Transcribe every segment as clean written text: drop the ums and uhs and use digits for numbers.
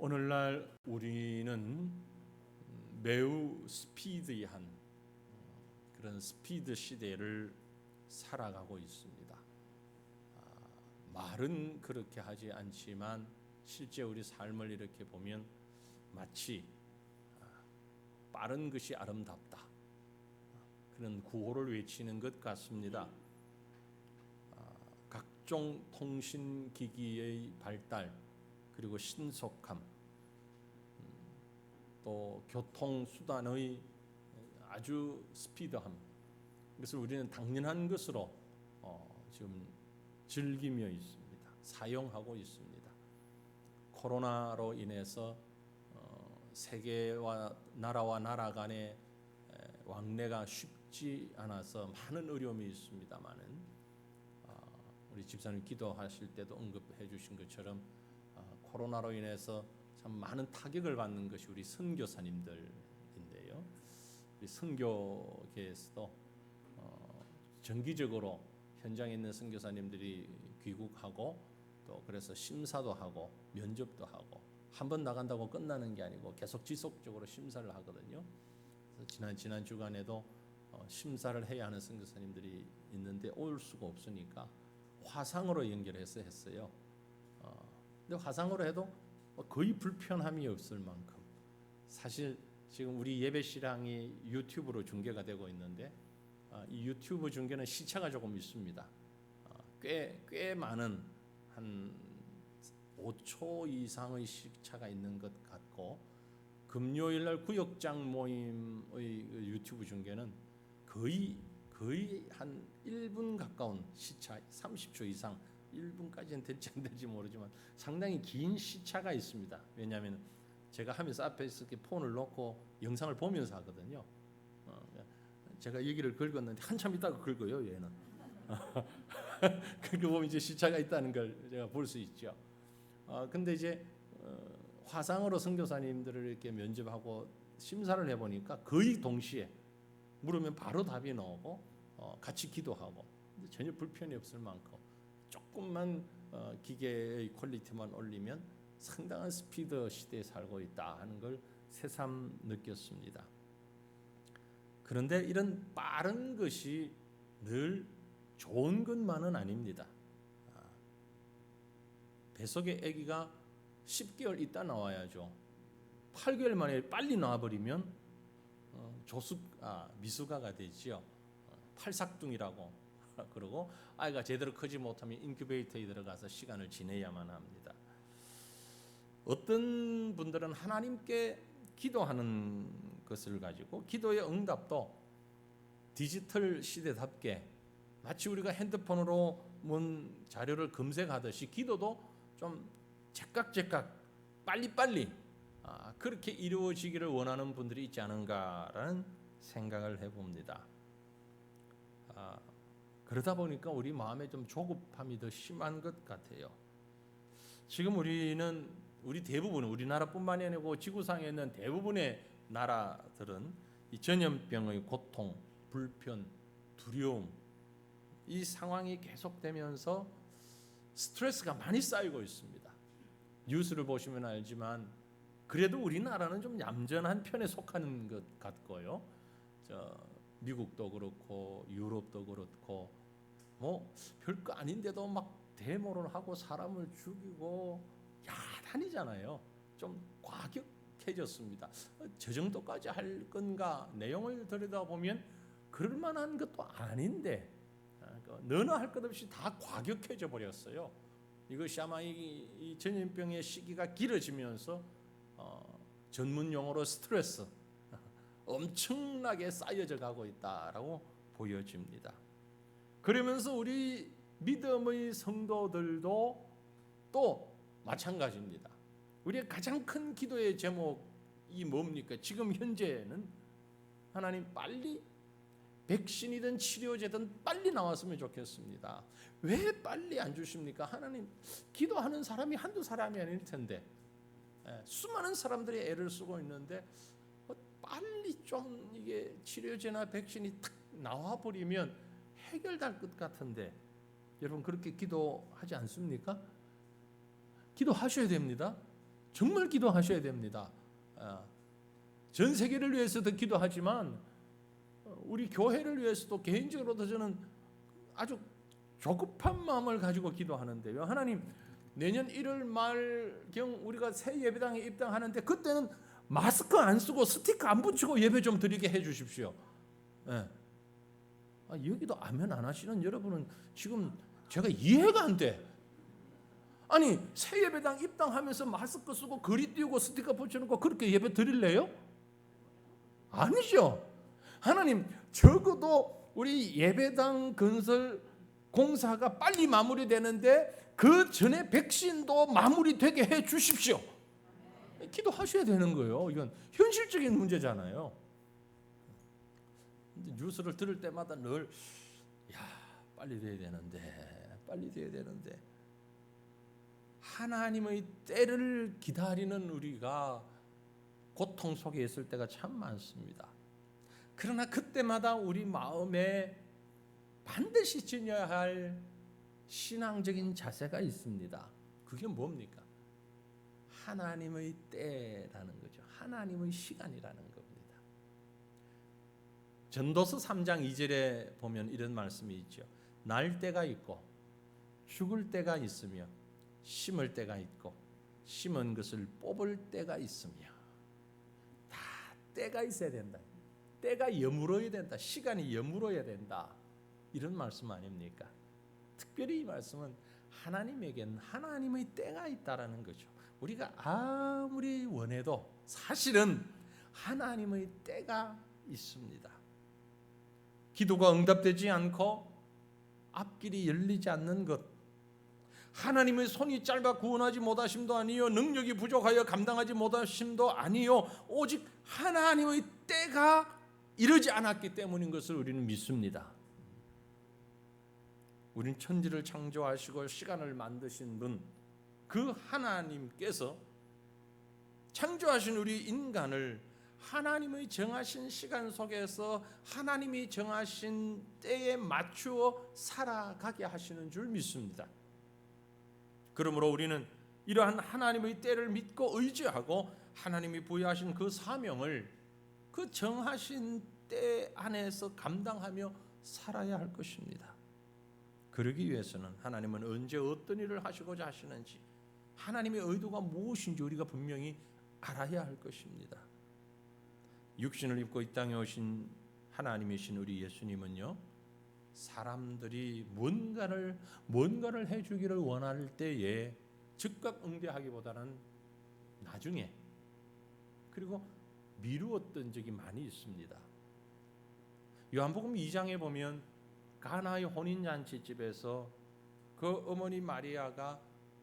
오늘날 우리는 매우 스피디한 그런 스피드 시대를 살아가고 있습니다. 말은 그렇게 하지 않지만 실제 우리 삶을 이렇게 보면 마치 빠른 것이 아름답다, 그런 구호를 외치는 것 같습니다. 각종 통신기기의 발달, 그리고 신속함, 또 교통수단의 아주 스피드함, 이것을 우리는 당연한 것으로 지금 즐기며 있습니다. 사용하고 있습니다. 코로나로 인해서 세계와 나라 간의 왕래가 쉽지 않아서 많은 어려움이 있습니다만은 우리 집사님 기도하실 때도 언급해 주신 것처럼 코로나로 인해서 참 많은 타격을 받는 것이 우리 선교사님들인데요. 우리 선교계에서도 정기적으로 현장에 있는 선교사님들이 귀국하고 또 그래서 심사도 하고 면접도 하고 한 번 나간다고 끝나는 게 아니고 계속 지속적으로 심사를 하거든요. 그래서 지난 주간에도 심사를 해야 하는 선교사님들이 있는데 올 수가 없으니까 화상으로 연결해서 했어요. 근데 화상으로 해도 거의 불편함이 없을 만큼, 사실 지금 우리 예배 시랑이 유튜브로 중계가 되고 있는데 이 유튜브 중계는 시차가 조금 있습니다. 꽤 많은 한 5초 이상의 시차가 있는 것 같고, 금요일 날 구역장 모임의 유튜브 중계는 거의 한 1분 가까운 시차, 30초 이상, 1분까지는 될지 안 될지 모르지만 상당히 긴 시차가 있습니다. 왜냐하면 제가 하면서 앞에서 이렇게 폰을 놓고 영상을 보면서 하거든요. 제가 여기를 긁었는데 한참 있다가 긁어요, 얘는. 그렇게 보면 이제 시차가 있다는 걸 제가 볼 수 있죠. 근데 이제 화상으로 선교사님들을 이렇게 면접하고 심사를 해보니까 거의 동시에 물으면 바로 답이 나오고 같이 기도하고 전혀 불편이 없을 만큼 조금만 기계의 퀄리티만 올리면 상당한 스피드 시대에 살고 있다 하는 걸 새삼 느꼈습니다. 그런데 이런 빠른 것이 늘 좋은 것만은 아닙니다. 뱃속에 아기가 10개월 있다 나와야죠. 8개월 만에 빨리 나와버리면 미숙아가 되지요. 팔삭둥이라고 그러고 아이가 제대로 크지 못하면 인큐베이터에 들어가서 시간을 지내야만 합니다. 어떤 분들은 하나님께 기도하는 것을 가지고 기도의 응답도 디지털 시대답게 마치 우리가 핸드폰으로 뭔 자료를 검색하듯이 기도도 좀 제깍제깍 빨리빨리 그렇게 이루어지기를 원하는 분들이 있지 않은가라는 생각을 해봅니다. 그러다 보니까 우리 마음에 좀 조급함이 더 심한 것 같아요. 지금 우리 대부분, 우리나라뿐만이 아니고 지구상에 있는 대부분의 나라들은 이 전염병의 고통, 불편, 두려움, 이 상황이 계속되면서 스트레스가 많이 쌓이고 있습니다. 뉴스를 보시면 알지만 그래도 우리나라는 좀 얌전한 편에 속하는 것 같고요. 미국도 그렇고 유럽도 그렇고 뭐 별거 아닌데도 막 데모를 하고 사람을 죽이고 야단이잖아요. 좀 과격해졌습니다. 저 정도까지 할 건가? 내용을 들여다보면 그럴 만한 것도 아닌데 너나 할 것 없이 다 과격해져 버렸어요. 이것이 아마 이 전염병의 시기가 길어지면서 전문 용어로 스트레스 엄청나게 쌓여져 가고 있다라고 보여집니다. 그러면서 우리 믿음의 성도들도 또 마찬가지입니다. 우리의 가장 큰 기도의 제목이 뭡니까? 지금 현재는 하나님 빨리 백신이든 치료제든 빨리 나왔으면 좋겠습니다. 왜 빨리 안 주십니까? 하나님, 기도하는 사람이 한두 사람이 아닐 텐데 수많은 사람들이 애를 쓰고 있는데 빨리 좀 이게 치료제나 백신이 탁 나와버리면 해결될 것 같은데 여러분 그렇게 기도하지 않습니까? 기도하셔야 됩니다. 정말 기도하셔야 됩니다. 전 세계를 위해서도 기도하지만 우리 교회를 위해서도 개인적으로도 저는 아주 조급한 마음을 가지고 기도하는데요. 하나님, 내년 1월 말경 우리가 새 예배당에 입당하는데 그때는 마스크 안 쓰고 스티커 안 붙이고 예배 좀 드리게 해 주십시오. 예. 여기도 아멘 안 하시는 여러분은 지금 제가 이해가 안 돼. 아니, 새 예배당 입당하면서 마스크 쓰고 거리 띄우고 스티커 붙여놓고 그렇게 예배 드릴래요? 아니죠. 하나님, 적어도 우리 예배당 건설 공사가 빨리 마무리되는데 그 전에 백신도 마무리되게 해 주십시오. 기도하셔야 되는 거예요. 이건 현실적인 문제잖아요. 근데 뉴스를 들을 때마다 늘 빨리 돼야 되는데 하나님의 때를 기다리는 우리가 고통 속에 있을 때가 참 많습니다. 그러나 그때마다 우리 마음에 반드시 지녀야 할 신앙적인 자세가 있습니다. 그게 뭡니까? 하나님의 때라는 거죠. 하나님의 시간이라는 겁니다. 전도서 3장 2절에 보면 이런 말씀이 있죠. 날 때가 있고 죽을 때가 있으며 심을 때가 있고 심은 것을 뽑을 때가 있으며, 다 때가 있어야 된다. 때가 여물어야 된다. 시간이 여물어야 된다. 이런 말씀 아닙니까? 특별히 이 말씀은 하나님에겐 하나님의 때가 있다라는 거죠. 우리가 아무리 원해도 사실은 하나님의 때가 있습니다. 기도가 응답되지 않고 앞길이 열리지 않는 것, 하나님의 손이 짧아 구원하지 못하심도 아니요, 능력이 부족하여 감당하지 못하심도 아니요, 오직 하나님의 때가 이르지 않았기 때문인 것을 우리는 믿습니다. 우린 천지를 창조하시고 시간을 만드신 분, 그 하나님께서 창조하신 우리 인간을 하나님의 정하신 시간 속에서 하나님이 정하신 때에 맞추어 살아가게 하시는 줄 믿습니다. 그러므로 우리는 이러한 하나님의 때를 믿고 의지하고 하나님이 부여하신 그 사명을 그 정하신 때 안에서 감당하며 살아야 할 것입니다. 그러기 위해서는 하나님은 언제 어떤 일을 하시고자 하시는지, 하나님의 의도가 무엇인지 우리가 분명히 알아야 할 것입니다. 육신을 입고 이 땅에 오신 하나님이신 우리 예수님은요, 사람들이 뭔가를 해주기를 원할 때에 즉각 응대하기보다는 나중에, 그리고 미루었던 적이 많이 있습니다. 요한복음 2장에 보면 가나의 혼인잔치집에서 그 어머니 마리아가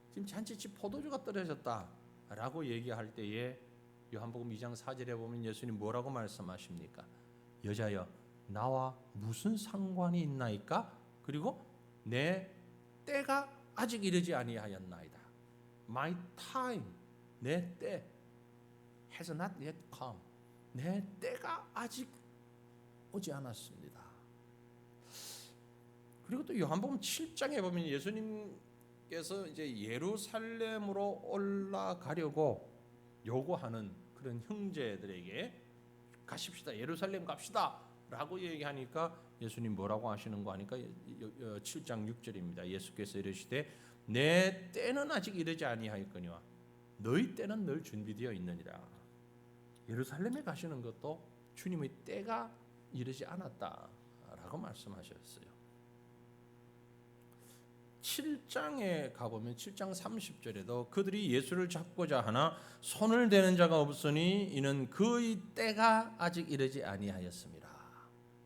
지금 잔치집 포도주가 떨어졌다라고 얘기할 때에 요한복음 2장 4절에 보면 예수님 뭐라고 말씀하십니까? 여자여, 나와 무슨 상관이 있나이까? 그리고 내 때가 아직 이르지 아니하였나이다. My time, 내 때 has not yet come. 내 때가 아직 오지 않았습니다. 그리고 또 요한복음 7장에 보면 예수님께서 이제 예루살렘으로 올라가려고 요구하는 그런 형제들에게 가십시다, 예루살렘 갑시다 라고 얘기하니까 예수님 뭐라고 하시는 거 하니까 7장 6절입니다. 예수께서 이르시되 내 때는 아직 이르지 아니하였거니와 너희 때는 늘 준비되어 있느니라. 예루살렘에 가시는 것도 주님의 때가 이르지 않았다라고 말씀하셨어요. 7장에 가보면 7장 30절에도 그들이 예수를 잡고자 하나 손을 대는 자가 없으니 이는 그의 때가 아직 이르지 아니하였습니다.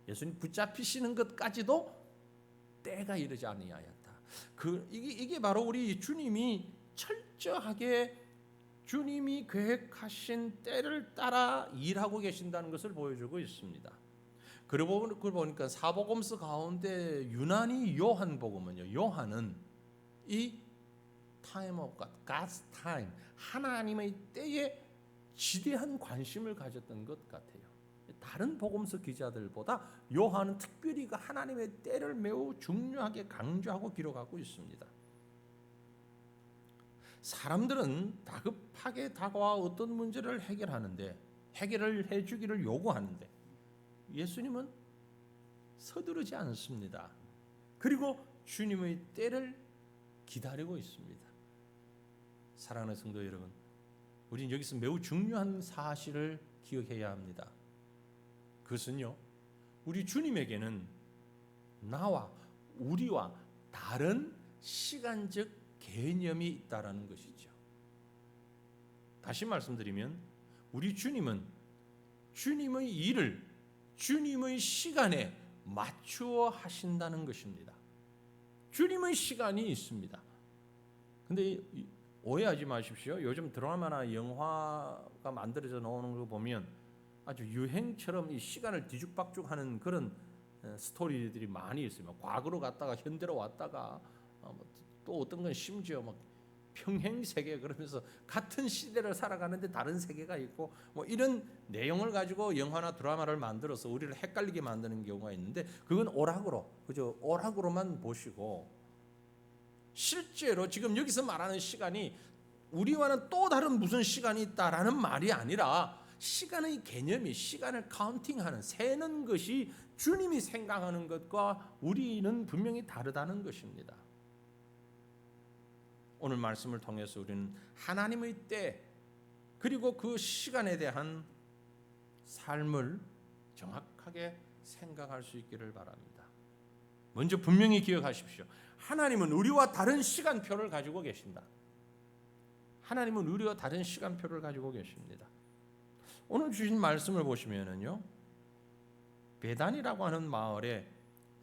예수님 붙잡히시는 것까지도 때가 이르지 아니하였다. 이게 바로 우리 주님이 철저하게 주님이 계획하신 때를 따라 일하고 계신다는 것을 보여주고 있습니다. 그걸 보니까 사복음서 가운데 유난히 요한복음은요, 요한은 이 time of God, God's time, 하나님의 때에 지대한 관심을 가졌던 것 같아요. 다른 복음서 기자들보다 요한은 특별히 그 하나님의 때를 매우 중요하게 강조하고 기록하고 있습니다. 사람들은 다급하게 다가와 어떤 문제를 해결하는데 해결을 해주기를 요구하는데 예수님은 서두르지 않습니다. 그리고 주님의 때를 기다리고 있습니다. 사랑하는 성도 여러분, 우리는 여기서 매우 중요한 사실을 기억해야 합니다. 그것은요, 우리 주님에게는 나와 우리와 다른 시간적 개념이 있다라는 것이죠. 다시 말씀드리면 우리 주님은 주님의 일을 주님의 시간에 맞추어 하신다는 것입니다. 주님의 시간이 있습니다. 근데 오해하지 마십시오. 요즘 드라마나 영화가 만들어져 나오는 거 보면 아주 유행처럼 이 시간을 뒤죽박죽하는 그런 스토리들이 많이 있어요. 과거로 갔다가 현대로 왔다가 또 어떤 건 심지어 막 평행 세계 그러면서 같은 시대를 살아가는데 다른 세계가 있고 뭐 이런 내용을 가지고 영화나 드라마를 만들어서 우리를 헷갈리게 만드는 경우가 있는데 그건 그저 오락으로만 보시고 실제로 지금 여기서 말하는 시간이 우리와는 또 다른 무슨 시간이 있다라는 말이 아니라 시간의 개념이 시간을 카운팅하는 세는 것이 주님이 생각하는 것과 우리는 분명히 다르다는 것입니다. 오늘 말씀을 통해서 우리는 하나님의 때 그리고 그 시간에 대한 삶을 정확하게 생각할 수 있기를 바랍니다. 먼저 분명히 기억하십시오. 하나님은 우리와 다른 시간표를 가지고 계신다. 하나님은 우리와 다른 시간표를 가지고 계십니다. 오늘 주신 말씀을 보시면은요, 베단이라고 하는 마을에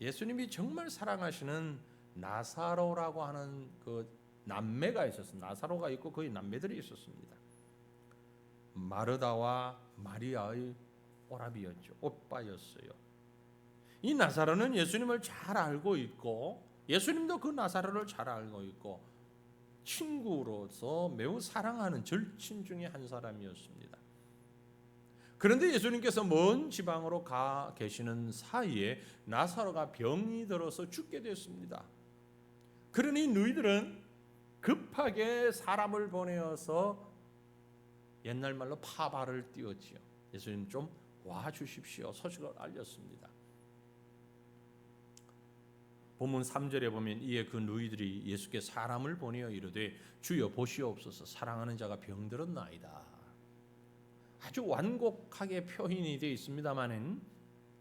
예수님이 정말 사랑하시는 나사로라고 하는 그 남매가 있었습니다. 나사로가 있고 거의 남매들이 있었습니다. 마르다와 마리아의 오라비였죠. 오빠였어요. 이 나사로는 예수님을 잘 알고 있고 예수님도 그 나사로를 잘 알고 있고 친구로서 매우 사랑하는 절친 중에 한 사람이었습니다. 그런데 예수님께서 먼 지방으로 가 계시는 사이에 나사로가 병이 들어서 죽게 됐습니다. 그러니 너희들은 급하게 사람을 보내어서 옛날 말로 파발을 띄웠지요. 예수님 좀 와주십시오. 소식을 알렸습니다. 본문 3절에 보면 이에 그 누이들이 예수께 사람을 보내어 이르되 주여 보시옵소서 사랑하는 자가 병들었나이다. 아주 완곡하게 표현이 되어 있습니다만은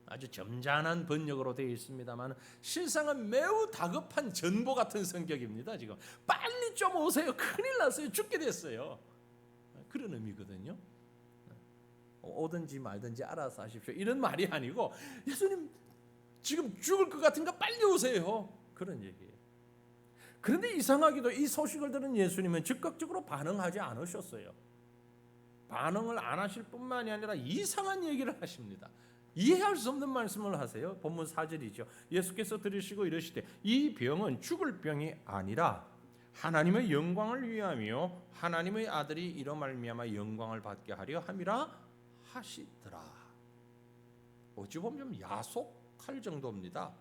아주 점잖은 번역으로 되어 있습니다만 실상은 매우 다급한 전보 같은 성격입니다. 지금 빨리 좀 오세요. 큰일 났어요. 죽게 됐어요. 그런 의미거든요. 오든지 말든지 알아서 하십시오. 이런 말이 아니고 예수님 지금 죽을 것 같으니까 빨리 오세요. 그런 얘기예요. 그런데 이상하게도 이 소식을 들은 예수님은 즉각적으로 반응하지 않으셨어요. 반응을 안 하실 뿐만이 아니라 이상한 얘기를 하십니다. 이해할 수 없는 말씀을 하세요. 본문 4절이죠. 예수께서 들으시고 이르시되 이 병은 죽을 병이 아니라 하나님의 영광을 위하며 하나님의 아들이 이로 말미암아 영광을 받게 하려 함이라 하시더라. 어찌 보면 좀 야속할 정도입니다.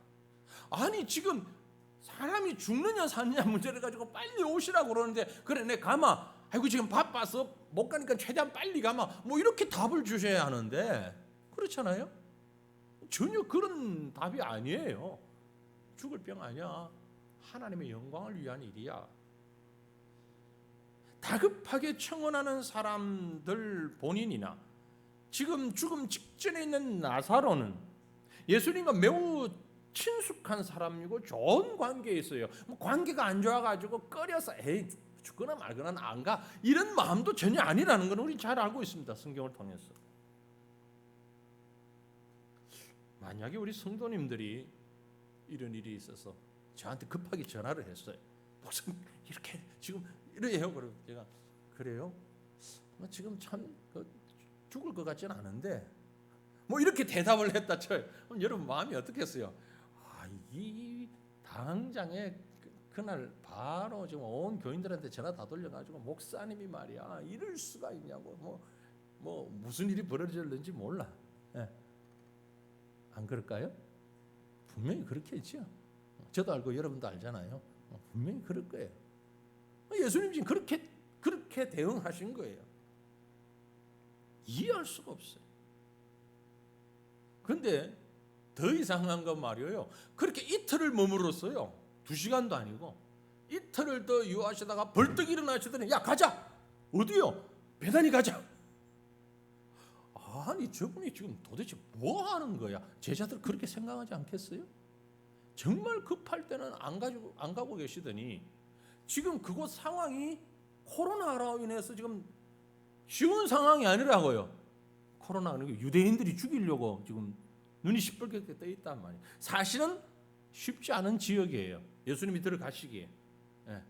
아니 지금 사람이 죽느냐 사느냐 문제를 가지고 빨리 오시라고 그러는데 그래 내 가마 아이고 지금 바빠서 못 가니까 최대한 빨리 가마 뭐 이렇게 답을 주셔야 하는데 그렇잖아요. 전혀 그런 답이 아니에요. 죽을 병 아니야. 하나님의 영광을 위한 일이야. 다급하게 청원하는 사람들 본인이나 지금 죽음 직전에 있는 나사로는 예수님과 매우 친숙한 사람이고 좋은 관계에 있어요. 뭐 관계가 안 좋아가지고 꺼려서 에이 죽거나 말거나 안 가 이런 마음도 전혀 아니라는 건 우리 잘 알고 있습니다. 성경을 통해서. 만약에 우리 성도님들이 이런 일이 있어서 저한테 급하게 전화를 했어요. 목사님 이렇게 지금 이래요. 그럼 제가 그래요? 지금 참 죽을 것 같지는 않은데 뭐 이렇게 대답을 했다 쳐요. 그럼 여러분 마음이 어떻겠어요? 이 당장에 그날 바로 지금 온 교인들한테 전화 다 돌려가지고 목사님이 말이야 이럴 수가 있냐고 뭐 무슨 일이 벌어졌는지 몰라. 네. 안 그럴까요? 분명히 그렇겠죠. 저도 알고 여러분도 알잖아요. 분명히 그럴 거예요. 예수님 지금 그렇게 대응하신 거예요. 이해할 수가 없어요. 근데 더 이상한 건 말이에요. 그렇게 이틀을 머물렀어요. 2시간도 아니고 이틀을 더 유하시다가 벌떡 일어나시더니 야 가자. 어디요? 베다니 가자. 아니 저분이 지금 도대체 뭐 하는 거야? 제자들 그렇게 생각하지 않겠어요? 정말 급할 때는 안 가고 계시더니 지금 그곳 상황이 코로나로 인해서 지금 쉬운 상황이 아니라고요. 코로나가 유대인들이 죽이려고 지금 눈이 시뻘겋게 떠 있단 말이에요. 사실은 쉽지 않은 지역이에요. 예수님이 들어가시기에. 예.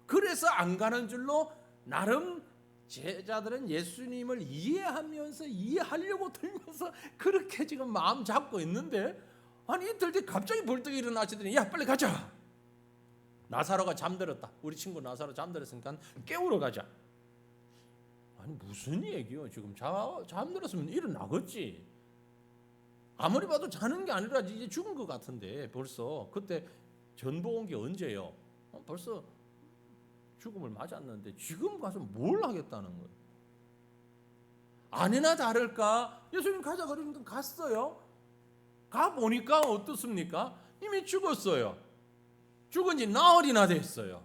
그래서 안 가는 줄로 나름 제자들은 예수님을 이해하려고 들면서 그렇게 지금 마음 잡고 있는데 아니 이틀 뒤에 갑자기 벌떡 일어나시더니 야 빨리 가자. 나사로가 잠들었다. 우리 친구 나사로 잠들었으니까 깨우러 가자. 아니 무슨 얘기요? 지금 잠들었으면 일어나겠지. 아무리 봐도 자는 게 아니라 이제 죽은 것 같은데 벌써 그때 전보 온 게 언제요? 벌써 죽음을 맞았는데 지금 가서 뭘 하겠다는 거예요? 아니나 다를까 예수님 가자 그러니까 갔어요. 가보니까 어떻습니까? 이미 죽었어요. 죽은 지 나흘이나 됐어요.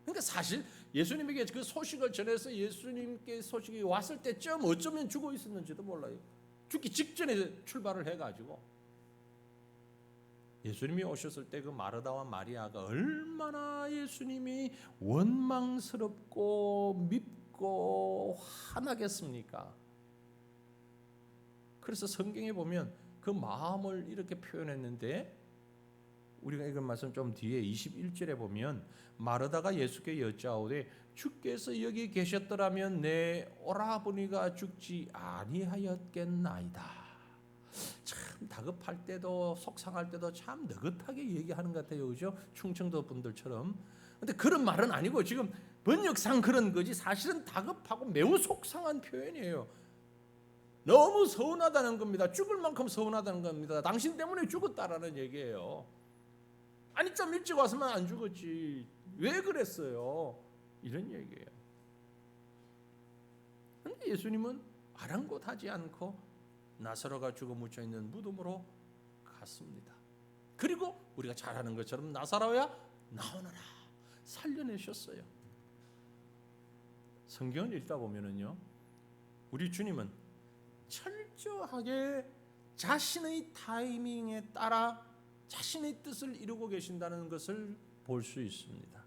그러니까 사실 예수님에게 그 소식을 전해서 예수님께 소식이 왔을 때쯤 어쩌면 죽어 있었는지도 몰라요. 죽기 직전에 출발을 해가지고 예수님이 오셨을 때 그 마르다와 마리아가 얼마나 예수님이 원망스럽고 밉고 화나겠습니까? 그래서 성경에 보면 그 마음을 이렇게 표현했는데 우리가 읽은 말씀 좀 뒤에 21절에 보면 마르다가 예수께 여짜오되 주께서 여기 계셨더라면 내 오라버니가 죽지 아니하였겠나이다. 참 다급할 때도 속상할 때도 참 느긋하게 얘기하는 것 같아요. 그죠? 충청도 분들처럼. 근데 그런 말은 아니고 지금 번역상 그런 거지 사실은 다급하고 매우 속상한 표현이에요. 너무 서운하다는 겁니다. 죽을 만큼 서운하다는 겁니다. 당신 때문에 죽었다라는 얘기예요. 아니 좀 일찍 왔으면 안 죽었지. 왜 그랬어요? 이런 얘기예요. 그런데 예수님은 아랑곳하지 않고 나사로가 죽어 묻혀 있는 무덤으로 갔습니다. 그리고 우리가 잘 아는 것처럼 나사로야 나오너라 살려내셨어요. 성경을 읽다 보면은요, 우리 주님은 철저하게 자신의 타이밍에 따라 자신의 뜻을 이루고 계신다는 것을 볼 수 있습니다.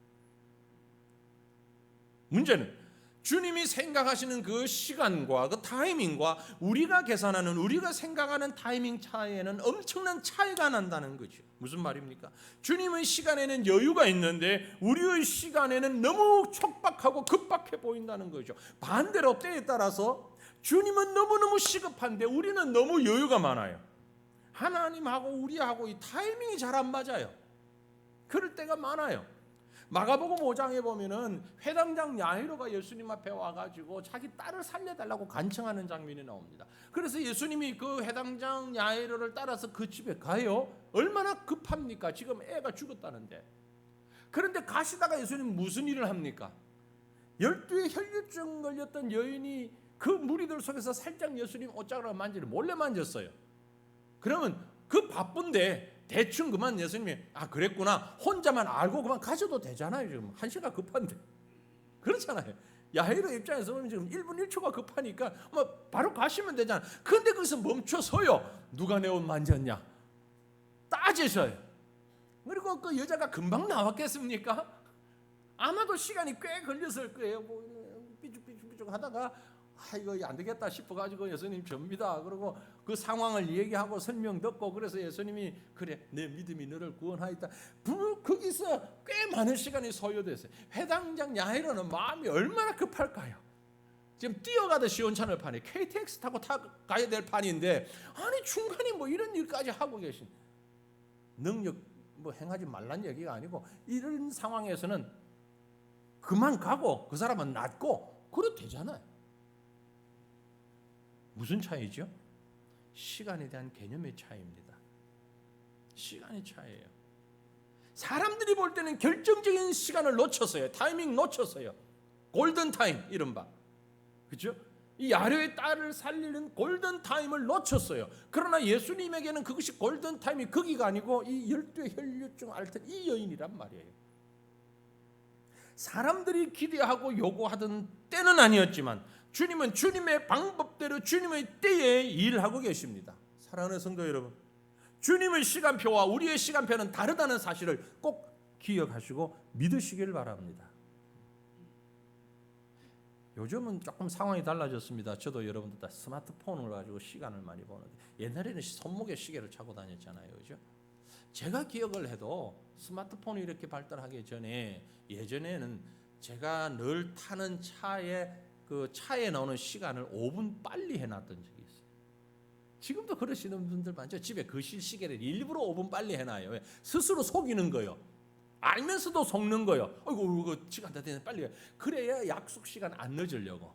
문제는 주님이 생각하시는 그 시간과 그 타이밍과 우리가 계산하는 우리가 생각하는 타이밍 차이에는 엄청난 차이가 난다는 거죠. 무슨 말입니까? 주님의 시간에는 여유가 있는데 우리의 시간에는 너무 촉박하고 급박해 보인다는 거죠. 반대로 때에 따라서 주님은 너무너무 시급한데 우리는 너무 여유가 많아요. 하나님하고 우리하고 이 타이밍이 잘 안 맞아요. 그럴 때가 많아요. 마가복음 5장에 보면은 회당장 야이로가 예수님 앞에 와가지고 자기 딸을 살려달라고 간청하는 장면이 나옵니다. 그래서 예수님이 그 회당장 야이로를 따라서 그 집에 가요. 얼마나 급합니까? 지금 애가 죽었다는데. 그런데 가시다가 예수님 무슨 일을 합니까? 12에 혈류증 걸렸던 여인이 그 무리들 속에서 살짝 예수님 옷자락을 몰래 만졌어요. 그러면 그 바쁜데 대충 그만 예수님이 그랬구나 혼자만 알고 그만 가셔도 되잖아요. 지금 한시가 급한데 그렇잖아요. 야이로 입장에서 보면 지금 1분 1초가 급하니까 바로 가시면 되잖아. 그런데 거기서 멈춰서요. 누가 내 옷 만졌냐 따지셔요. 그리고 그 여자가 금방 나왔겠습니까? 아마도 시간이 꽤 걸렸을 거예요. 뭐 삐죽삐죽 하다가 이거 안 되겠다 싶어가지고 예수님 접니다. 그리고 그 상황을 얘기하고 설명 듣고 그래서 예수님이 그래 내 믿음이 너를 구원하였다. 거기서 꽤 많은 시간이 소요됐어요. 회당장 야이로는 마음이 얼마나 급할까요? 지금 뛰어가도 시원찮을 판에 KTX 타고 가야 될 판인데 아니 중간에 뭐 이런 일까지 하고 계신 능력 뭐 행하지 말란 얘기가 아니고 이런 상황에서는 그만 가고 그 사람은 낫고 그래도 되잖아요. 무슨 차이죠? 시간에 대한 개념의 차이입니다. 시간의 차이예요. 사람들이 볼 때는 결정적인 시간을 놓쳤어요. 타이밍 놓쳤어요. 골든 타임 이른바. 그렇죠? 이 야려의 딸을 살리는 골든 타임을 놓쳤어요. 그러나 예수님에게는 그것이 골든 타임이 거기가 아니고 이 12의 혈류증 앓던 이 여인이란 말이에요. 사람들이 기대하고 요구하던 때는 아니었지만 주님은 주님의 방법대로 주님의 때에 일하고 계십니다. 사랑하는 성도 여러분, 주님의 시간표와 우리의 시간표는 다르다는 사실을 꼭 기억하시고 믿으시길 바랍니다. 요즘은 조금 상황이 달라졌습니다. 저도 여러분들 다 스마트폰을 가지고 시간을 많이 보는데 옛날에는 손목에 시계를 차고 다녔잖아요. 그죠? 제가 기억을 해도 스마트폰이 이렇게 발달하기 전에 예전에는 제가 늘 타는 차에 나오는 시간을 5분 빨리 해놨던 적이 있어요. 지금도 그러시는 분들 많죠. 집에 거실 시계를 일부러 5분 빨리 해놔요. 스스로 속이는 거예요. 알면서도 속는 거예요. 어이구 이거 시간 다 되네 빨리 해. 그래야 약속 시간 안 늦으려고.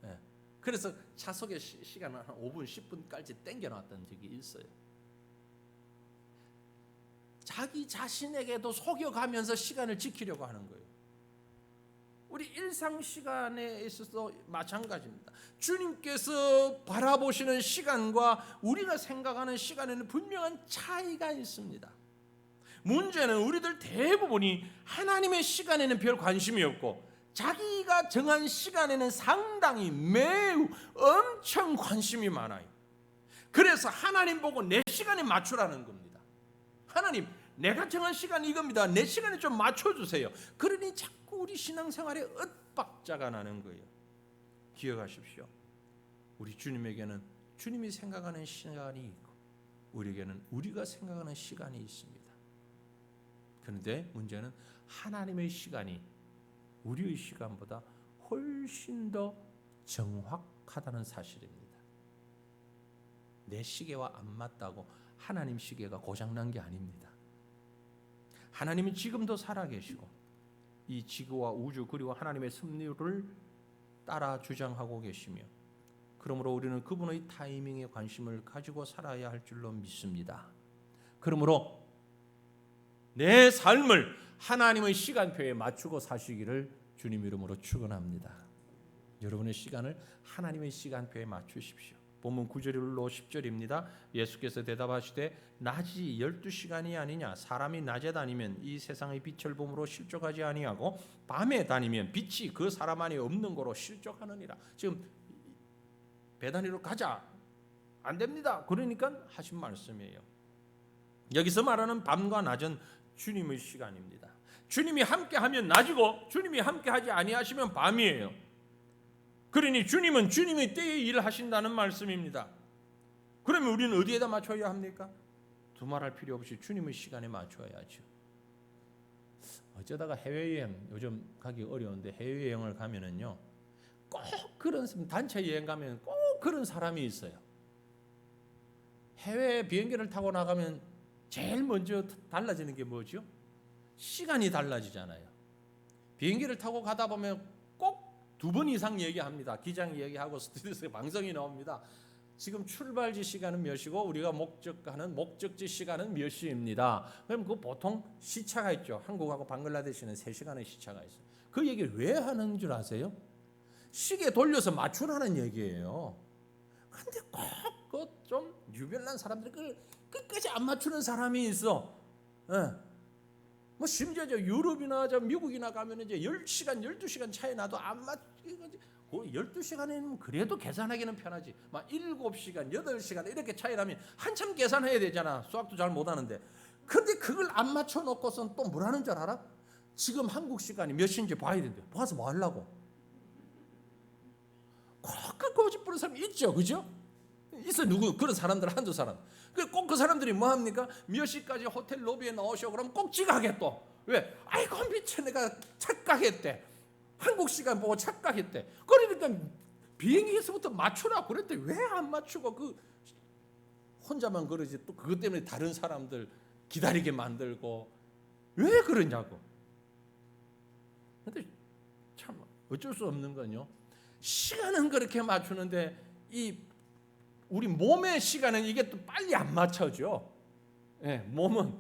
예. 그래서 차 속에 시간을 한 5분 10분까지 땡겨놨던 적이 있어요. 자기 자신에게도 속여가면서 시간을 지키려고 하는 거예요. 우리 일상 시간에 있어서 마찬가지입니다. 주님께서 바라보시는 시간과 우리가 생각하는 시간에는 분명한 차이가 있습니다. 문제는 우리들 대부분이 하나님의 시간에는 별 관심이 없고 자기가 정한 시간에는 상당히 매우 엄청 관심이 많아요. 그래서 하나님 보고 내 시간에 맞추라는 겁니다. 하나님, 내가 정한 시간이 이겁니다. 내 시간에 좀 맞춰주세요. 그러니 자꾸 우리 신앙생활에 엇박자가 나는 거예요. 기억하십시오. 우리 주님에게는 주님이 생각하는 시간이 있고 우리에게는 우리가 생각하는 시간이 있습니다. 그런데 문제는 하나님의 시간이 우리의 시간보다 훨씬 더 정확하다는 사실입니다. 내 시계와 안 맞다고 하나님 시계가 고장난 게 아닙니다. 하나님은 지금도 살아계시고 이 지구와 우주 그리고 하나님의 섭리를 따라 주장하고 계시며 그러므로 우리는 그분의 타이밍에 관심을 가지고 살아야 할 줄로 믿습니다. 그러므로 내 삶을 하나님의 시간표에 맞추고 사시기를 주님 이름으로 축원합니다. 여러분의 시간을 하나님의 시간표에 맞추십시오. 본문 9절로 10절입니다. 예수께서 대답하시되 낮이 12시간이 아니냐 사람이 낮에 다니면 이 세상의 빛을 보므로 실족하지 아니하고 밤에 다니면 빛이 그 사람 안에 없는 거로 실족하느니라. 지금 베다니로 가자 안 됩니다. 그러니까 하신 말씀이에요. 여기서 말하는 밤과 낮은 주님의 시간입니다. 주님이 함께하면 낮이고 주님이 함께하지 아니하시면 밤이에요. 그러니 주님은 주님의 때에 일을 하신다는 말씀입니다. 그러면 우리는 어디에다 맞춰야 합니까? 두말할 필요 없이 주님의 시간에 맞춰야죠. 어쩌다가 해외여행 요즘 가기 어려운데 해외여행을 가면은요 꼭 그런 단체 여행 가면 꼭 그런 사람이 있어요. 해외 비행기를 타고 나가면 제일 먼저 달라지는 게 뭐죠? 시간이 달라지잖아요. 비행기를 타고 가다 보면 꼭 2번 이상 얘기합니다. 기장 얘기하고 스튜디오에서 방송이 나옵니다. 지금 출발지 시간은 몇 시고 우리가 목적하는 목적지 시간은 몇 시입니다. 그럼 그 보통 시차가 있죠. 한국하고 방글라데시는 3시간의 시차가 있어요. 그 얘기를 왜 하는 줄 아세요? 시계 돌려서 맞추라는 얘기예요. 근데 꼭 좀 유별난 사람들이 그걸 끝까지 안 맞추는 사람이 있어. 예. 뭐 심지어 저 유럽이나 저 미국이나 가면 이제 10시간, 12시간 차이 나도 안 맞추지. 12시간이면 그래도 계산하기는 편하지. 막 7시간, 8시간 이렇게 차이 나면 한참 계산해야 되잖아. 수학도 잘 못하는데. 근데 그걸 안 맞춰 놓고선 또 뭐라는 줄 알아? 지금 한국 시간이 몇 시인지 봐야 된대. 봐서 뭐 하려고? 꼭 고집 부는 사람이 있죠. 그죠? 있어. 누구 그런 사람들 한두 사람. 꼭 그 사람들이 뭐 합니까? 몇 시까지 호텔 로비에 나오셔 그러면 꼭 지각해 또. 왜? 아이고 미쳐 내가 착각했대. 한국 시간 보고 착각했대. 그러니까 비행기에서부터 맞추라고 그랬대. 왜 안 맞추고 그 혼자만 그러지 또 그것 때문에 다른 사람들 기다리게 만들고 왜 그러냐고. 근데 참 어쩔 수 없는 건요. 시간은 그렇게 맞추는데 이 우리 몸의 시간은 이게 또 빨리 안 맞춰져. 예, 몸은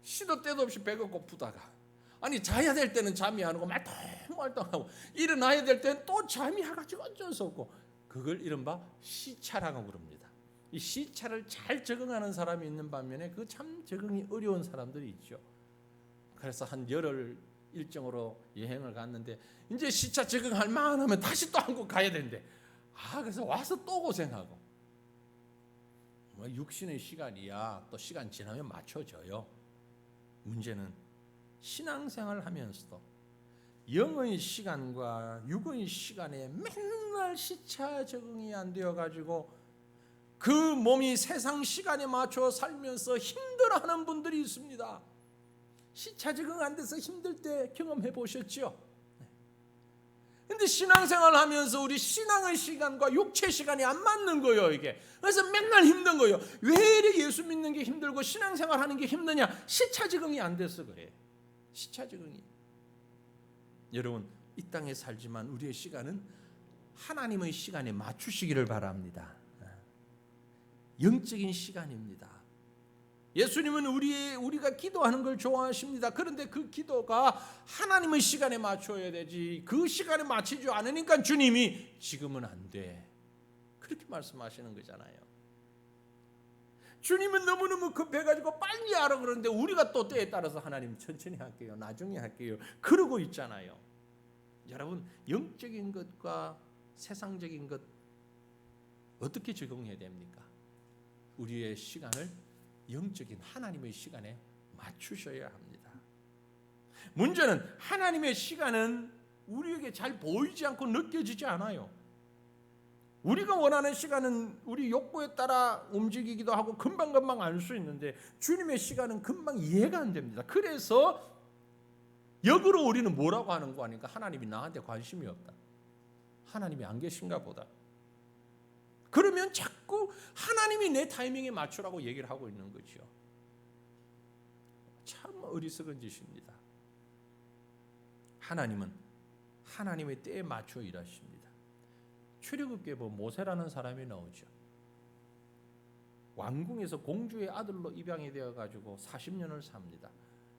시도 때도 없이 배가 고프다가, 아니 자야 될 때는 잠이 안 오고 말똥말똥하고, 일어나야 될 때는 또 잠이 와가지고 어쩔 수 없고, 그걸 이른바 시차라고 그럽니다. 이 시차를 잘 적응하는 사람이 있는 반면에 그 참 적응이 어려운 사람들이 있죠. 그래서 한 열흘 일정으로 여행을 갔는데 이제 시차 적응할 만하면 다시 또 한국 가야 된대. 그래서 와서 또 고생하고. 뭐 육신의 시간이야 또 시간 지나면 맞춰져요. 문제는 신앙생활을 하면서도 영의 시간과 육의 시간에 맨날 시차 적응이 안 되어가지고 그 몸이 세상 시간에 맞춰 살면서 힘들어하는 분들이 있습니다. 시차 적응 안 돼서 힘들 때 경험해 보셨죠? 근데 신앙생활 하면서 우리 신앙의 시간과 육체 시간이 안 맞는 거예요, 이게. 그래서 맨날 힘든 거예요. 왜 이렇게 예수 믿는 게 힘들고 신앙생활 하는 게 힘드냐? 시차 적응이 안 돼서 그래. 시차 적응이. 여러분, 이 땅에 살지만 우리의 시간은 하나님의 시간에 맞추시기를 바랍니다. 영적인 시간입니다. 예수님은 우리가 기도하는 걸 좋아하십니다. 그런데 그 기도가 하나님의 시간에 맞춰야 되지, 그 시간에 맞추지 않으니까 주님이 지금은 안 돼, 그렇게 말씀하시는 거잖아요. 주님은 너무너무 급해가지고 빨리 하라 그러는데 우리가 또 때에 따라서 하나님 천천히 할게요, 나중에 할게요, 그러고 있잖아요. 여러분, 영적인 것과 세상적인 것 어떻게 적응해야 됩니까? 우리의 시간을 영적인 하나님의 시간에 맞추셔야 합니다. 문제는 하나님의 시간은 우리에게 잘 보이지 않고 느껴지지 않아요. 우리가 원하는 시간은 우리 욕구에 따라 움직이기도 하고 금방금방 알 수 있는데 주님의 시간은 금방 이해가 안 됩니다. 그래서 역으로 우리는 뭐라고 하는 거 아닙니까? 하나님이 나한테 관심이 없다, 하나님이 안 계신가 보다. 그러면 자꾸 하나님이 내 타이밍에 맞추라고 얘기를 하고 있는 거죠. 참 어리석은 짓입니다. 하나님은 하나님의 때에 맞춰 일하십니다. 출애굽기에 모세라는 사람이 나오죠. 왕궁에서 공주의 아들로 입양이 되어가지고 40년을 삽니다.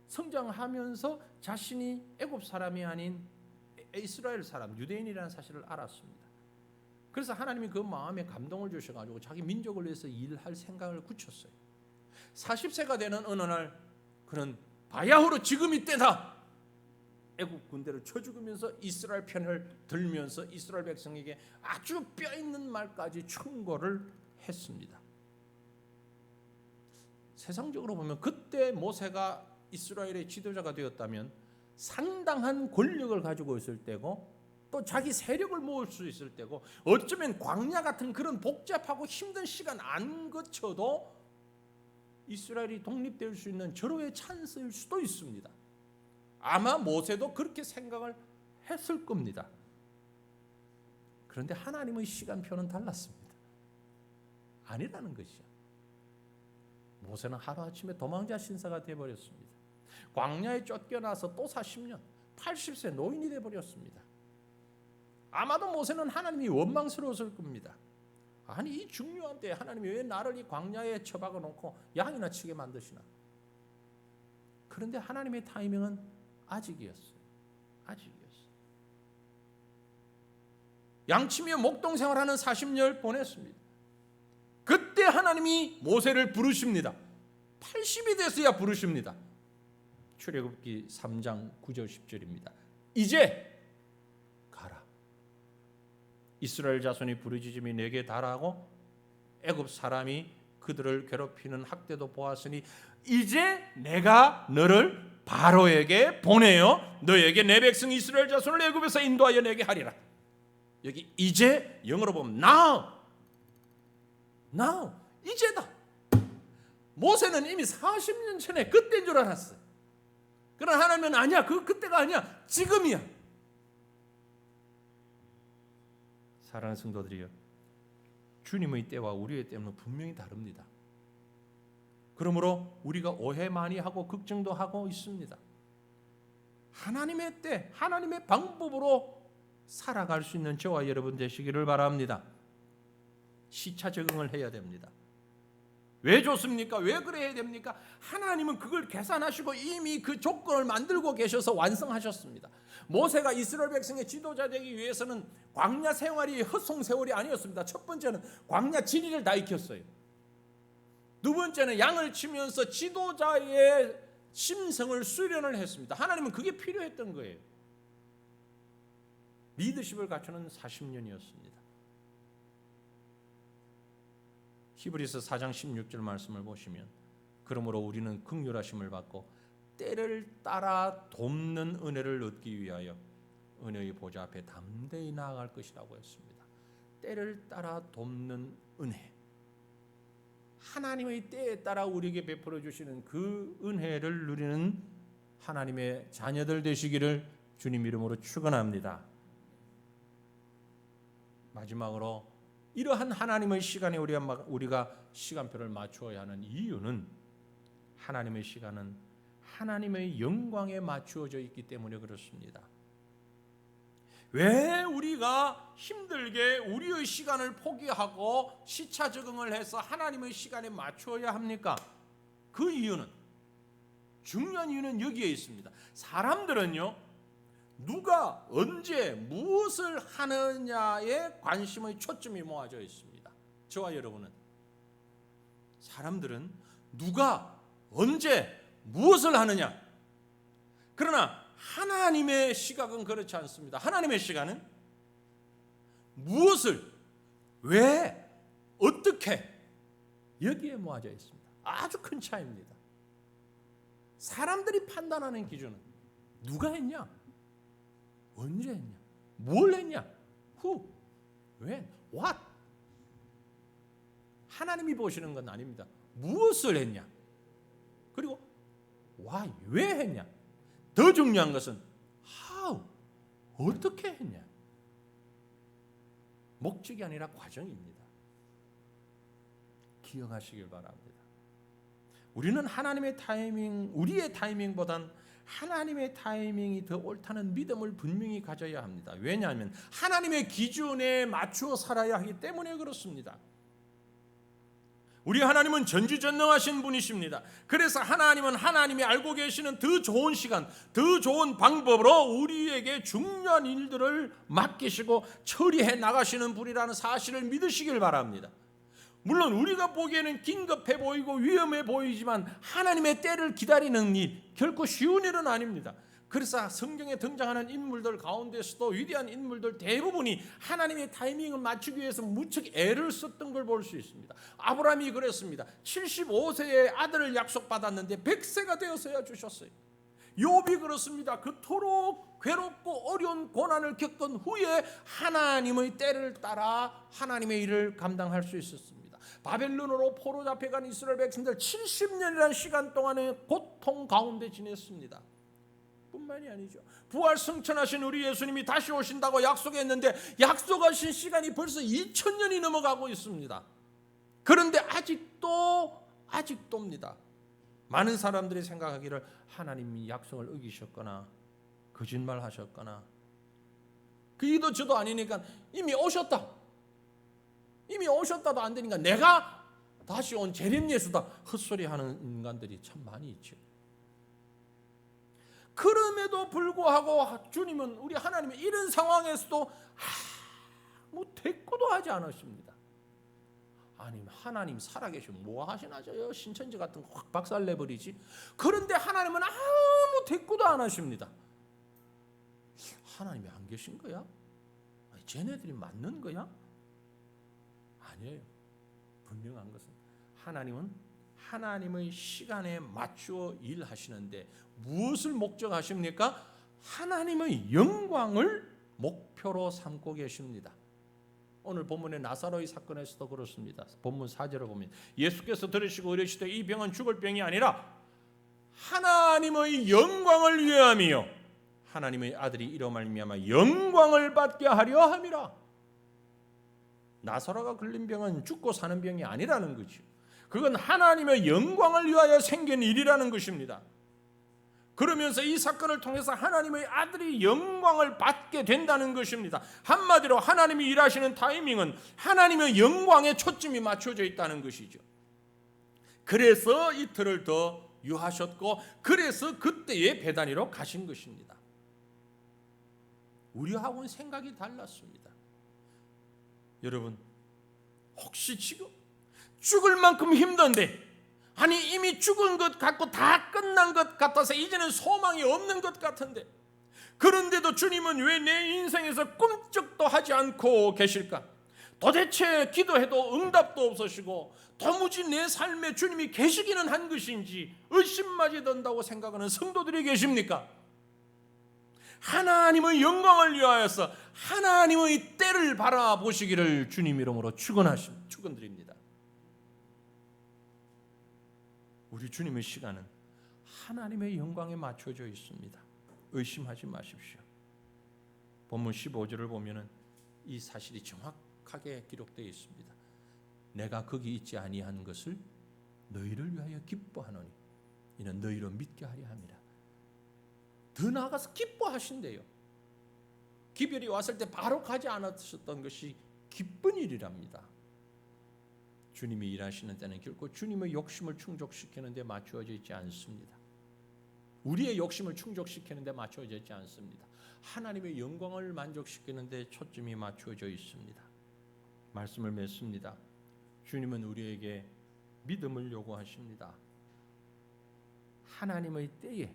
성장하면서 자신이 애굽 사람이 아닌 이스라엘 사람, 유대인이라는 사실을 알았습니다. 그래서 하나님이 그 마음에 감동을 주셔가지고 자기 민족을 위해서 일할 생각을 굳혔어요. 40세가 되는 어느 날 그는 바야흐로 지금 이때다, 애국 군대를 쳐 죽으면서 이스라엘 편을 들면서 이스라엘 백성에게 아주 뼈있는 말까지 충고를 했습니다. 세상적으로 보면 그때 모세가 이스라엘의 지도자가 되었다면 상당한 권력을 가지고 있을 때고 또 자기 세력을 모을 수 있을 때고 어쩌면 광야 같은 그런 복잡하고 힘든 시간 안 거쳐도 이스라엘이 독립될 수 있는 절호의 찬스일 수도 있습니다. 아마 모세도 그렇게 생각을 했을 겁니다. 그런데 하나님의 시간표는 달랐습니다. 아니라는 것이죠. 모세는 하루아침에 도망자 신사가 되어버렸습니다. 광야에 쫓겨나서 또 40년 80세 노인이 되어버렸습니다. 아마도 모세는 하나님이 원망스러웠을 겁니다. 아니 이 중요한 때에 하나님이 왜 나를 이 광야에 처박아 놓고 양이나 치게 만드시나. 그런데 하나님의 타이밍은 아직이었어요. 양치며 목동 생활하는 40년 보냈습니다. 그때 하나님이 모세를 부르십니다. 80이 돼서야 부르십니다. 출애굽기 3장 9절 10절입니다. 이제 가라. 이스라엘 자손이 부르짖음이 내게 달하고 애굽 사람이 그들을 괴롭히는 학대도 보았으니 이제 내가 너를 바로에게 보내어 너에게 내 백성 이스라엘 자손을 애굽에서 인도하여 내게 하리라. 여기 이제 영어로 보면 now 이제다. 모세는 이미 40년 전에 그때인 줄 알았어요. 그러나 하나님은 아니야. 그때가 아니야. 지금이야. 사랑하는 성도들이요, 주님의 때와 우리의 때는 분명히 다릅니다. 그러므로 우리가 오해 많이 하고 걱정도 하고 있습니다. 하나님의 때, 하나님의 방법으로 살아갈 수 있는 저와 여러분 되시기를 바랍니다. 시차 적응을 해야 됩니다. 왜 좋습니까? 왜 그래야 됩니까? 하나님은 그걸 계산하시고 이미 그 조건을 만들고 계셔서 완성하셨습니다. 모세가 이스라엘 백성의 지도자 되기 위해서는 광야 생활이 헛송 세월이 아니었습니다. 첫 번째는 광야 진리를 다 익혔어요. 두 번째는 양을 치면서 지도자의 심성을 수련을 했습니다. 하나님은 그게 필요했던 거예요. 리더십을 갖추는 40년이었습니다. 히브리서 4장 16절 말씀을 보시면 그러므로 우리는 긍휼하심을 받고 때를 따라 돕는 은혜를 얻기 위하여 은혜의 보좌 앞에 담대히 나아갈 것이라고 했습니다. 때를 따라 돕는 은혜, 하나님의 때에 따라 우리에게 베풀어 주시는 그 은혜를 누리는 하나님의 자녀들 되시기를 주님 이름으로 축원합니다. 마지막으로 이러한 하나님의 시간에 우리가 시간표를 맞추어야 하는 이유는 하나님의 시간은 하나님의 영광에 맞추어져 있기 때문에 그렇습니다. 왜 우리가 힘들게 우리의 시간을 포기하고 시차 적응을 해서 하나님의 시간에 맞추어야 합니까? 그 이유는, 중요한 이유는 여기에 있습니다. 사람들은요, 누가 언제 무엇을 하느냐에 관심의 초점이 모아져 있습니다. 저와 여러분은, 사람들은 누가 언제 무엇을 하느냐, 그러나 하나님의 시각은 그렇지 않습니다. 하나님의 시간은 무엇을, 왜, 어떻게, 여기에 모아져 있습니다. 아주 큰 차이입니다. 사람들이 판단하는 기준은 누가 했냐, 언제 했냐, 뭘 했냐, who, when, what. 하나님이 보시는 건 아닙니다. 무엇을 했냐, 그리고 why, 왜 했냐. 더 중요한 것은 how, 어떻게 했냐. 목적이 아니라 과정입니다. 기억하시길 바랍니다. 우리는 하나님의 타이밍, 우리의 타이밍보단 하나님의 타이밍이 더 옳다는 믿음을 분명히 가져야 합니다. 왜냐하면 하나님의 기준에 맞추어 살아야 하기 때문에 그렇습니다. 우리 하나님은 전지전능하신 분이십니다. 그래서 하나님은 하나님이 알고 계시는 더 좋은 시간, 더 좋은 방법으로 우리에게 중요한 일들을 맡기시고 처리해 나가시는 분이라는 사실을 믿으시길 바랍니다. 물론 우리가 보기에는 긴급해 보이고 위험해 보이지만 하나님의 때를 기다리는 일, 결코 쉬운 일은 아닙니다. 그래서 성경에 등장하는 인물들 가운데서도 위대한 인물들 대부분이 하나님의 타이밍을 맞추기 위해서 무척 애를 썼던 걸 볼 수 있습니다. 아브라함이 그랬습니다. 75세에 아들을 약속받았는데 100세가 되어서야 주셨어요. 욥이 그렇습니다. 그토록 괴롭고 어려운 고난을 겪은 후에 하나님의 때를 따라 하나님의 일을 감당할 수 있었습니다. 바벨론으로 포로 잡혀간 이스라엘 백성들 70년이라는 시간 동안의 고통 가운데 지냈습니다. 뿐만이 아니죠. 부활 승천하신 우리 예수님이 다시 오신다고 약속했는데 약속하신 시간이 벌써 2000년이 넘어가고 있습니다. 그런데 아직도입니다. 많은 사람들이 생각하기를 하나님이 약속을 어기셨거나 거짓말하셨거나 그이도 저도 아니니까 이미 오셨다도 안 되니까 내가 다시 온 재림 예수다 헛소리하는 인간들이 참 많이 있죠. 그럼에도 불구하고 주님은, 우리 하나님은 이런 상황에서도 아무 대꾸도 하지 않으십니다. 아니, 하나님 살아계시면 뭐 하시나 저 신천지 같은 거 확 박살내버리지. 그런데 하나님은 아무 대꾸도 안 하십니다. 하나님이 안 계신 거야? 아니, 쟤네들이 맞는 거야? 아니에요. 분명한 것은 하나님은 하나님의 시간에 맞추어 일하시는데 무엇을 목적하십니까? 하나님의 영광을 목표로 삼고 계십니다. 오늘 본문의 나사로의 사건에서도 그렇습니다. 본문 4절을 보면 예수께서 들으시고 이르시되 이 병은 죽을 병이 아니라 하나님의 영광을 위함이요 하나님의 아들이 이로 말미암아 영광을 받게 하려 함이라. 나사로가 걸린 병은 죽고 사는 병이 아니라는 거죠. 그건 하나님의 영광을 위하여 생긴 일이라는 것입니다. 그러면서 이 사건을 통해서 하나님의 아들이 영광을 받게 된다는 것입니다. 한마디로 하나님이 일하시는 타이밍은 하나님의 영광에 초점이 맞춰져 있다는 것이죠. 그래서 이틀을 더 유하셨고 그래서 그때의 베다니로 가신 것입니다. 우리하고는 생각이 달랐습니다. 여러분, 혹시 지금 죽을 만큼 힘든데, 아니 이미 죽은 것 같고 다 끝난 것 같아서 이제는 소망이 없는 것 같은데, 그런데도 주님은 왜 내 인생에서 꿈쩍도 하지 않고 계실까? 도대체 기도해도 응답도 없으시고 도무지 내 삶에 주님이 계시기는 한 것인지 의심마저 든다고 생각하는 성도들이 계십니까? 하나님의 영광을 위하여서 하나님의 때를 바라보시기를 주님 이름으로 축원드립니다. 우리 주님의 시간은 하나님의 영광에 맞춰져 있습니다. 의심하지 마십시오. 본문 15절을 보면은 이 사실이 정확하게 기록되어 있습니다. 내가 거기 있지 아니한 것을 너희를 위하여 기뻐하노니 이는 너희로 믿게 하려 함이라. 더 나아가서 기뻐하신대요. 기별이 왔을 때 바로 가지 않았었던 것이 기쁜 일이랍니다. 주님이 일하시는 때는 결코 주님의 욕심을 충족시키는 데 맞추어져 있지 않습니다. 우리의 욕심을 충족시키는 데 맞추어져 있지 않습니다. 하나님의 영광을 만족시키는 데 초점이 맞추어져 있습니다. 말씀을 맺습니다. 주님은 우리에게 믿음을 요구하십니다. 하나님의 때에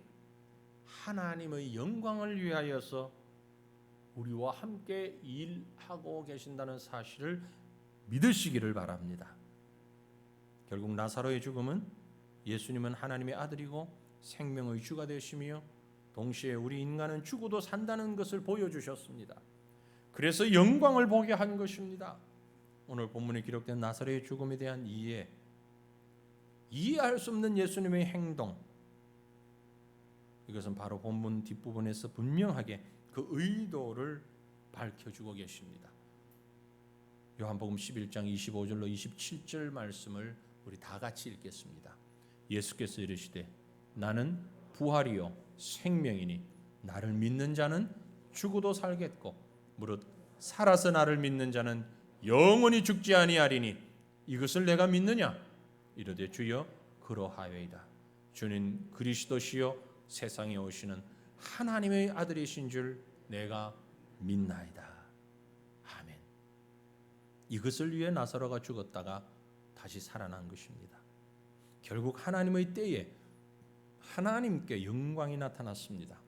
하나님의 영광을 위하여서 우리와 함께 일하고 계신다는 사실을 믿으시기를 바랍니다. 결국 나사로의 죽음은 예수님은 하나님의 아들이고 생명의 주가 되시며 동시에 우리 인간은 죽어도 산다는 것을 보여주셨습니다. 그래서 영광을 보게 한 것입니다. 오늘 본문에 기록된 나사로의 죽음에 대한 이해할 수 없는 예수님의 행동, 이것은 바로 본문 뒷부분에서 분명하게 그 의도를 밝혀주고 계십니다. 요한복음 11장 25절로 27절 말씀을 우리 다 같이 읽겠습니다. 예수께서 이르시되 나는 부활이요 생명이니 나를 믿는 자는 죽어도 살겠고 무릇 살아서 나를 믿는 자는 영원히 죽지 아니하리니 이것을 내가 믿느냐? 이르되 주여 그러하여이다. 주는 그리스도시요 세상에 오시는 하나님의 아들이신 줄 내가 믿나이다. 아멘. 이것을 위해 나사로가 죽었다가 다시 살아난 것입니다. 결국 하나님의 때에 하나님께 영광이 나타났습니다.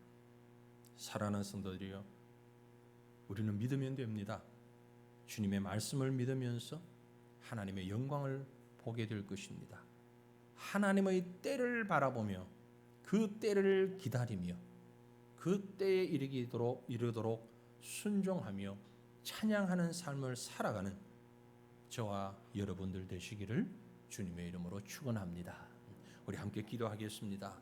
사랑하는 성도들이여, 우리는 믿으면 됩니다. 주님의 말씀을 믿으면서 하나님의 영광을 보게 될 것입니다. 하나님의 때를 바라보며 그 때를 기다리며 그 때에 이르도록 순종하며 찬양하는 삶을 살아가는 저와 여러분들 되시기를 주님의 이름으로 축원합니다. 우리 함께 기도하겠습니다.